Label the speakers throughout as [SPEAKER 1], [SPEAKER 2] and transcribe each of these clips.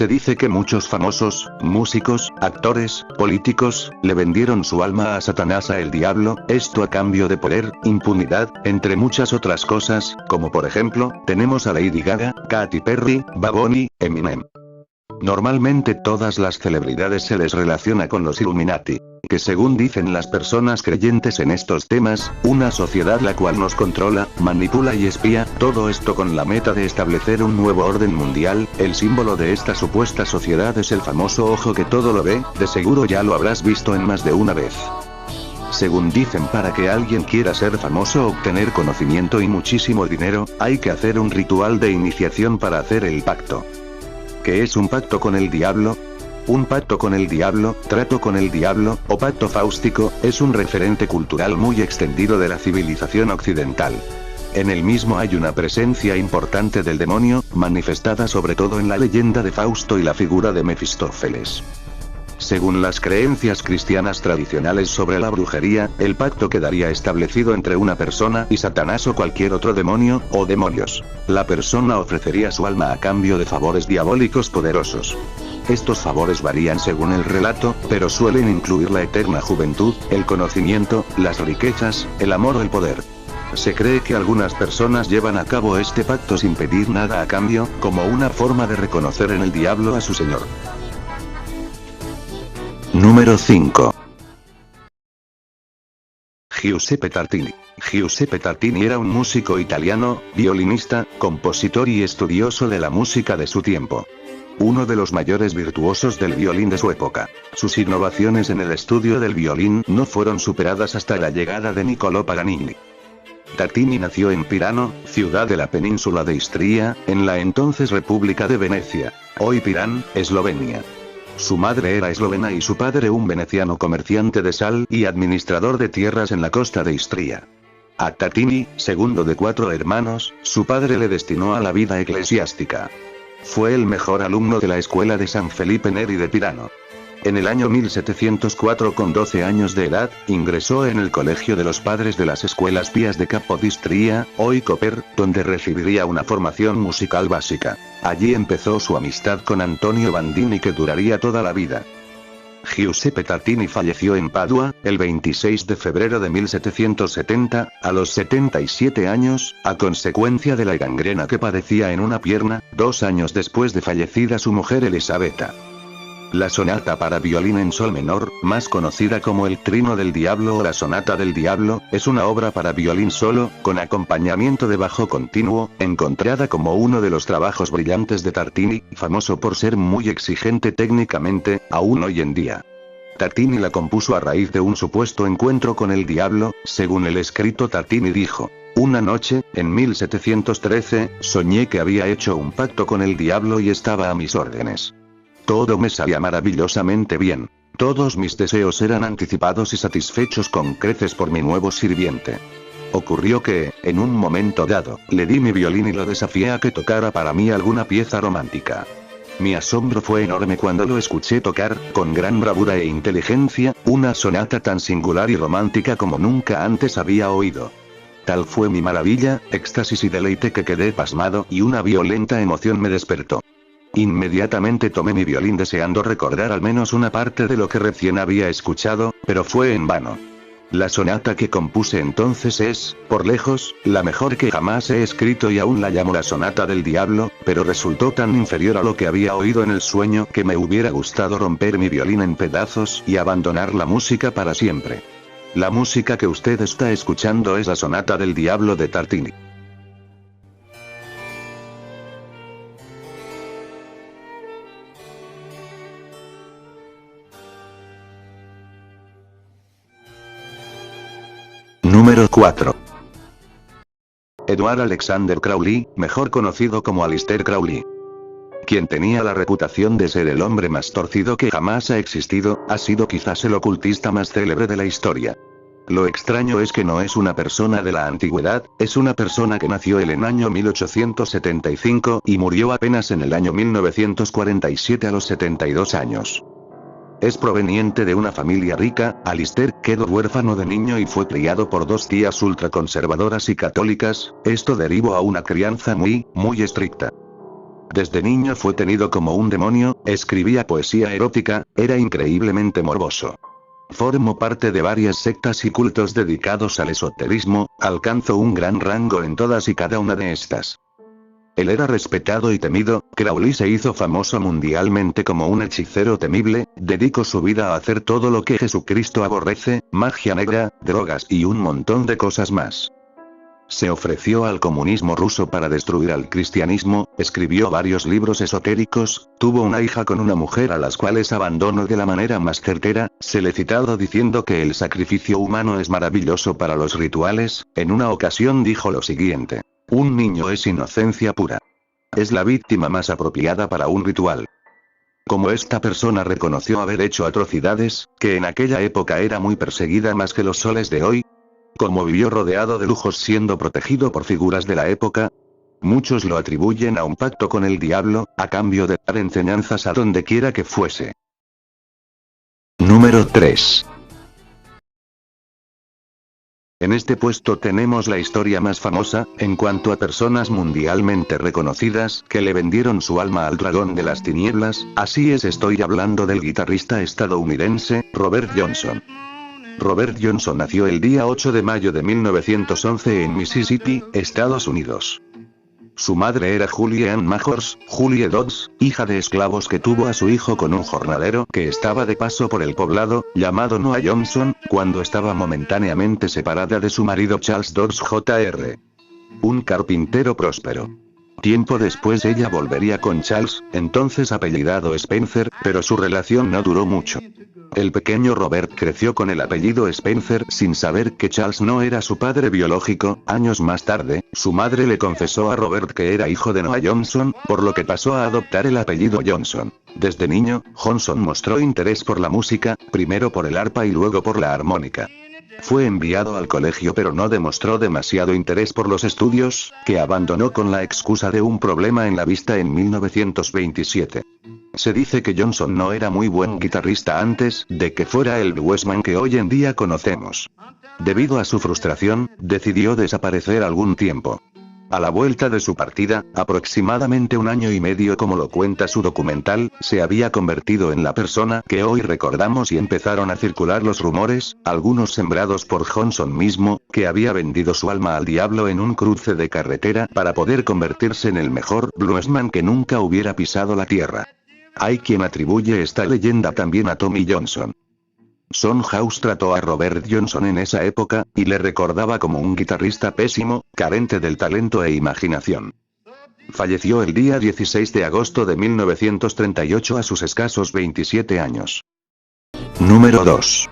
[SPEAKER 1] Se dice que muchos famosos, músicos, actores, políticos, le vendieron su alma a Satanás, a el diablo, esto a cambio de poder, impunidad, entre muchas otras cosas, como por ejemplo, tenemos a Lady Gaga, Katy Perry, Bad Bunny, Eminem. Normalmente todas las celebridades se les relaciona con los Illuminati, que según dicen las personas creyentes en estos temas, una sociedad la cual nos controla, manipula y espía, todo esto con la meta de establecer un nuevo orden mundial. El símbolo de esta supuesta sociedad es el famoso ojo que todo lo ve, de seguro ya lo habrás visto en más de una vez. Según dicen, para que alguien quiera ser famoso, obtener conocimiento y muchísimo dinero, hay que hacer un ritual de iniciación para hacer el pacto. ¿Qué es un pacto con el diablo? Un pacto con el diablo, trato con el diablo, o pacto fáustico, es un referente cultural muy extendido de la civilización occidental. En el mismo hay una presencia importante del demonio, manifestada sobre todo en la leyenda de Fausto y la figura de Mefistófeles. Según las creencias cristianas tradicionales sobre la brujería, el pacto quedaría establecido entre una persona y Satanás o cualquier otro demonio, o demonios. La persona ofrecería su alma a cambio de favores diabólicos poderosos. Estos favores varían según el relato, pero suelen incluir la eterna juventud, el conocimiento, las riquezas, el amor o el poder. Se cree que algunas personas llevan a cabo este pacto sin pedir nada a cambio, como una forma de reconocer en el diablo a su señor. Número 5. Giuseppe Tartini. Giuseppe Tartini era un músico italiano, violinista, compositor y estudioso de la música de su tiempo. Uno de los mayores virtuosos del violín de su época. Sus innovaciones en el estudio del violín no fueron superadas hasta la llegada de Niccolò Paganini. Tartini nació en Pirano, ciudad de la península de Istria, en la entonces República de Venecia, hoy Pirán, Eslovenia. Su madre era eslovena y su padre un veneciano comerciante de sal y administrador de tierras en la costa de Istria. A Tartini, segundo de 4 hermanos, su padre le destinó a la vida eclesiástica. Fue el mejor alumno de la escuela de San Felipe Neri de Pirano. En el año 1704, con 12 años de edad, ingresó en el colegio de los padres de las escuelas pías de Capodistria, hoy Koper, donde recibiría una formación musical básica. Allí empezó su amistad con Antonio Bandini, que duraría toda la vida. Giuseppe Tartini falleció en Padua, el 26 de febrero de 1770, a los 77 años, a consecuencia de la gangrena que padecía en una pierna, 2 años después de fallecida su mujer Elisabetta. La sonata para violín en sol menor, más conocida como el Trino del Diablo o la Sonata del Diablo, es una obra para violín solo, con acompañamiento de bajo continuo, encontrada como uno de los trabajos brillantes de Tartini, famoso por ser muy exigente técnicamente, aún hoy en día. Tartini la compuso a raíz de un supuesto encuentro con el diablo. Según el escrito, Tartini dijo: "Una noche, en 1713, soñé que había hecho un pacto con el diablo y estaba a mis órdenes. Todo me salía maravillosamente bien. Todos mis deseos eran anticipados y satisfechos con creces por mi nuevo sirviente. Ocurrió que, en un momento dado, le di mi violín y lo desafié a que tocara para mí alguna pieza romántica. Mi asombro fue enorme cuando lo escuché tocar, con gran bravura e inteligencia, una sonata tan singular y romántica como nunca antes había oído. Tal fue mi maravilla, éxtasis y deleite que quedé pasmado y una violenta emoción me despertó. Inmediatamente tomé mi violín deseando recordar al menos una parte de lo que recién había escuchado, pero fue en vano. La sonata que compuse entonces es, por lejos, la mejor que jamás he escrito y aún la llamo la Sonata del Diablo, pero resultó tan inferior a lo que había oído en el sueño que me hubiera gustado romper mi violín en pedazos y abandonar la música para siempre. La música que usted está escuchando es la Sonata del Diablo de Tartini". Número 4. Edward Alexander Crowley, mejor conocido como Aleister Crowley. Quien tenía la reputación de ser el hombre más torcido que jamás ha existido, ha sido quizás el ocultista más célebre de la historia. Lo extraño es que no es una persona de la antigüedad, es una persona que nació en el año 1875 y murió apenas en el año 1947 a los 72 años. Es proveniente de una familia rica. Aleister quedó huérfano de niño y fue criado por 2 tías ultraconservadoras y católicas. Esto derivó a una crianza muy estricta. Desde niño fue tenido como un demonio, escribía poesía erótica, era increíblemente morboso. Formó parte de varias sectas y cultos dedicados al esoterismo, alcanzó un gran rango en todas y cada una de estas. Él era respetado y temido, Crowley se hizo famoso mundialmente como un hechicero temible, dedicó su vida a hacer todo lo que Jesucristo aborrece, magia negra, drogas y un montón de cosas más. Se ofreció al comunismo ruso para destruir al cristianismo, escribió varios libros esotéricos, tuvo una hija con una mujer a las cuales abandonó de la manera más certera, se le citado diciendo que el sacrificio humano es maravilloso para los rituales, en una ocasión dijo lo siguiente: un niño es inocencia pura. Es la víctima más apropiada para un ritual. Como esta persona reconoció haber hecho atrocidades, que en aquella época era muy perseguida más que los soles de hoy, como vivió rodeado de lujos siendo protegido por figuras de la época, muchos lo atribuyen a un pacto con el diablo, a cambio de dar enseñanzas a donde quiera que fuese. Número 3. En este puesto tenemos la historia más famosa, en cuanto a personas mundialmente reconocidas que le vendieron su alma al dragón de las tinieblas, así es, estoy hablando del guitarrista estadounidense, Robert Johnson. Robert Johnson nació el día 8 de mayo de 1911 en Mississippi, Estados Unidos. Su madre era Julie Ann Majors, Julie Dodds, hija de esclavos que tuvo a su hijo con un jornalero que estaba de paso por el poblado, llamado Noah Johnson, cuando estaba momentáneamente separada de su marido Charles Dodds Jr., un carpintero próspero. Tiempo después ella volvería con Charles, entonces apellidado Spencer, pero su relación no duró mucho. El pequeño Robert creció con el apellido Spencer sin saber que Charles no era su padre biológico. Años más tarde, su madre le confesó a Robert que era hijo de Noah Johnson, por lo que pasó a adoptar el apellido Johnson. Desde niño, Johnson mostró interés por la música, primero por el arpa y luego por la armónica. Fue enviado al colegio pero no demostró demasiado interés por los estudios, que abandonó con la excusa de un problema en la vista en 1927. Se dice que Johnson no era muy buen guitarrista antes de que fuera el bluesman que hoy en día conocemos. Debido a su frustración, decidió desaparecer algún tiempo. A la vuelta de su partida, aproximadamente un año y medio, como lo cuenta su documental, se había convertido en la persona que hoy recordamos y empezaron a circular los rumores, algunos sembrados por Johnson mismo, que había vendido su alma al diablo en un cruce de carretera para poder convertirse en el mejor bluesman que nunca hubiera pisado la tierra. Hay quien atribuye esta leyenda también a Tommy Johnson. Son House trató a Robert Johnson en esa época, y le recordaba como un guitarrista pésimo, carente del talento e imaginación. Falleció el día 16 de agosto de 1938 a sus escasos 27 años. Número 2.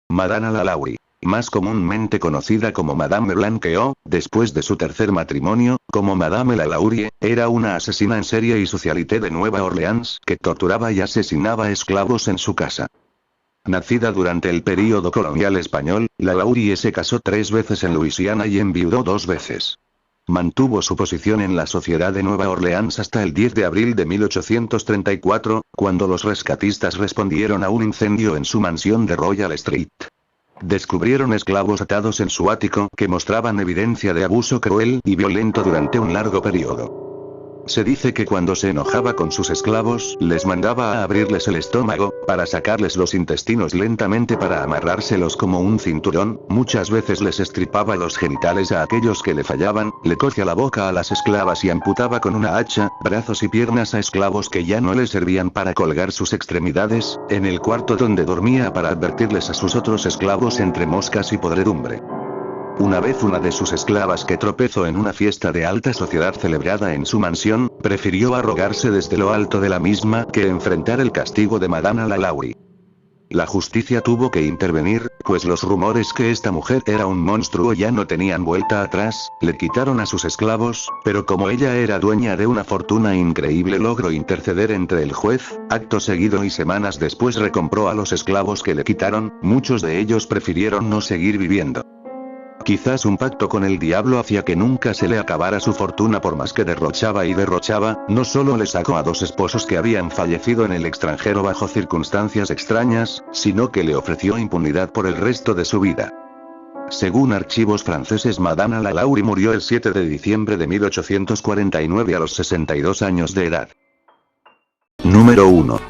[SPEAKER 1] Madame LaLaurie. Más comúnmente conocida como Madame Blanqueot, después de su tercer matrimonio, como Madame LaLaurie, era una asesina en serie y socialité de Nueva Orleans que torturaba y asesinaba esclavos en su casa. Nacida durante el período colonial español, LaLaurie se casó 3 veces en Luisiana y enviudó 2 veces. Mantuvo su posición en la sociedad de Nueva Orleans hasta el 10 de abril de 1834, cuando los rescatistas respondieron a un incendio en su mansión de Royal Street. Descubrieron esclavos atados en su ático que mostraban evidencia de abuso cruel y violento durante un largo periodo. Se dice que cuando se enojaba con sus esclavos, les mandaba a abrirles el estómago, para sacarles los intestinos lentamente para amarrárselos como un cinturón, muchas veces les estripaba los genitales a aquellos que le fallaban, le cosía la boca a las esclavas y amputaba con una hacha, brazos y piernas a esclavos que ya no le servían para colgar sus extremidades, en el cuarto donde dormía para advertirles a sus otros esclavos entre moscas y podredumbre. Una vez una de sus esclavas que tropezó en una fiesta de alta sociedad celebrada en su mansión, prefirió arrogarse desde lo alto de la misma que enfrentar el castigo de Madame LaLaurie. La justicia tuvo que intervenir, pues los rumores que esta mujer era un monstruo ya no tenían vuelta atrás, le quitaron a sus esclavos, pero como ella era dueña de una fortuna increíble logró interceder entre el juez, acto seguido y semanas después recompró a los esclavos que le quitaron, muchos de ellos prefirieron no seguir viviendo. Quizás un pacto con el diablo hacía que nunca se le acabara su fortuna por más que derrochaba y derrochaba, no solo le sacó a 2 esposos que habían fallecido en el extranjero bajo circunstancias extrañas, sino que le ofreció impunidad por el resto de su vida. Según archivos franceses, Madame Lalaurie murió el 7 de diciembre de 1849 a los 62 años de edad. Número 1.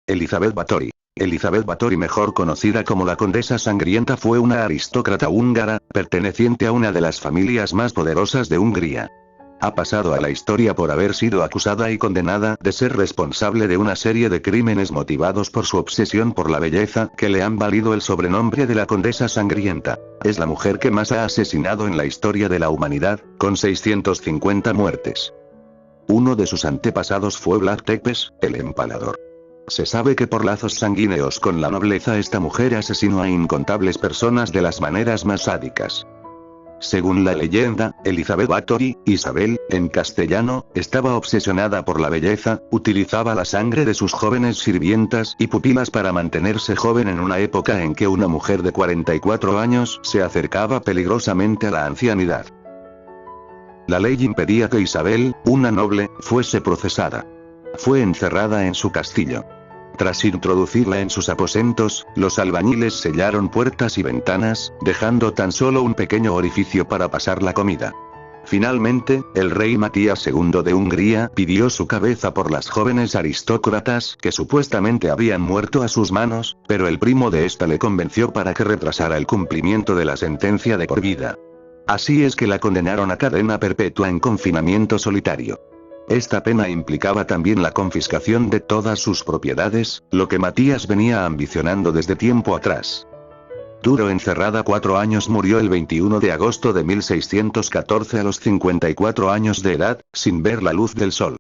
[SPEAKER 1] Elizabeth Báthory. Elizabeth Báthory, mejor conocida como la Condesa Sangrienta, fue una aristócrata húngara, perteneciente a una de las familias más poderosas de Hungría. Ha pasado a la historia por haber sido acusada y condenada de ser responsable de una serie de crímenes motivados por su obsesión por la belleza, que le han valido el sobrenombre de la Condesa Sangrienta. Es la mujer que más ha asesinado en la historia de la humanidad, con 650 muertes. Uno de sus antepasados fue Vlad Tepes, el Empalador. Se sabe que por lazos sanguíneos con la nobleza esta mujer asesinó a incontables personas de las maneras más sádicas. Según la leyenda, Elizabeth Báthory, Isabel, en castellano, estaba obsesionada por la belleza, utilizaba la sangre de sus jóvenes sirvientas y pupilas para mantenerse joven en una época en que una mujer de 44 años se acercaba peligrosamente a la ancianidad. La ley impedía que Isabel, una noble, fuese procesada. Fue encerrada en su castillo. Tras introducirla en sus aposentos, los albañiles sellaron puertas y ventanas, dejando tan solo un pequeño orificio para pasar la comida. Finalmente, el rey Matías II de Hungría pidió su cabeza por las jóvenes aristócratas que supuestamente habían muerto a sus manos, pero el primo de esta le convenció para que retrasara el cumplimiento de la sentencia de por vida. Así es que la condenaron a cadena perpetua en confinamiento solitario. Esta pena implicaba también la confiscación de todas sus propiedades, lo que Matías venía ambicionando desde tiempo atrás. Duró encerrada 4 años, murió el 21 de agosto de 1614 a los 54 años de edad, sin ver la luz del sol.